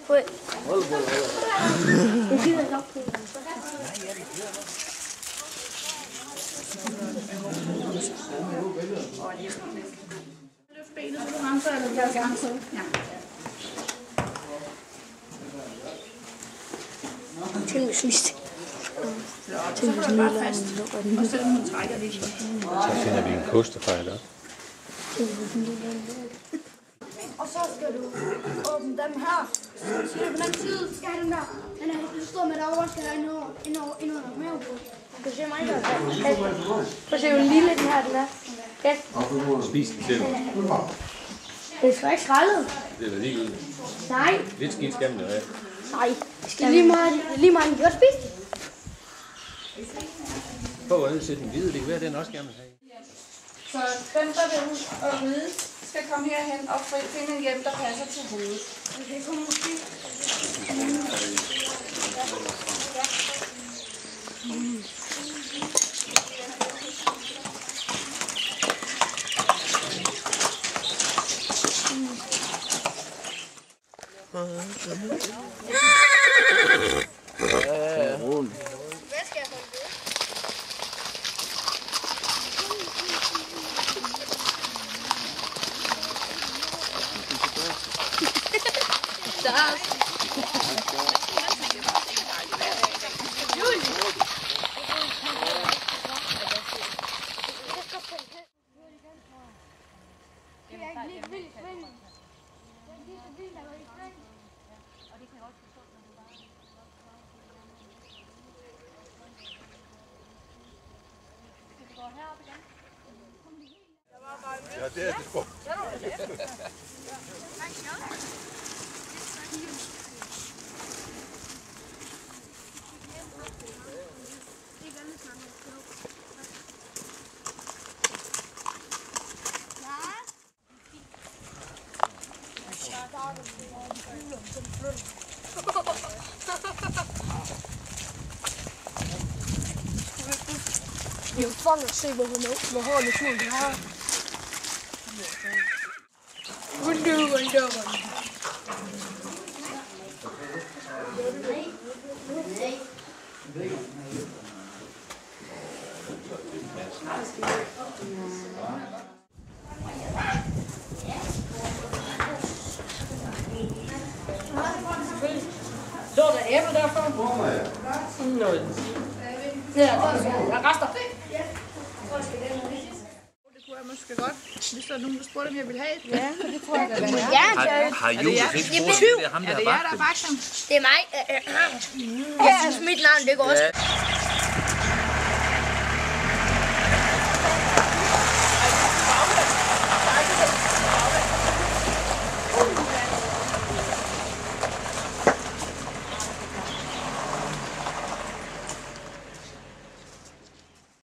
Så finder vi en kostefejl op. Og så skal du åbne dem her. Så siger du på den side, skal have den der. Den er helt stor med derovre, skal have ind under maven på. Du ser mig godt. Prøv at se, hvor lille den her den er. Ja. Spis den selv. Det er sgu ikke skrællet. Det er da lige ud. Nej. Lidt skidt skal man jo have. Nej. Det skal lige meget, den kan godt spise. Prøv at sætte den videre, det kan være, den også gerne vil have. Så dem, der vil og ride, skal komme herhen og finde en hjem, der passer til hovedet. Okay, så måske. Hvad skal jeg holde det? Ja, det er det sgu. Jeg fanger se, hvor hårdt det er. Så er der æble derfor. Ja, der er rester. Det kunne jeg måske godt, hvis der er nogen, der spurgte, om jeg vil have. Ja, det tror jeg, det er. Har Josef ikke spurgt, det er ham, der har vagt dem? Det er mig. Mit navn, det går også.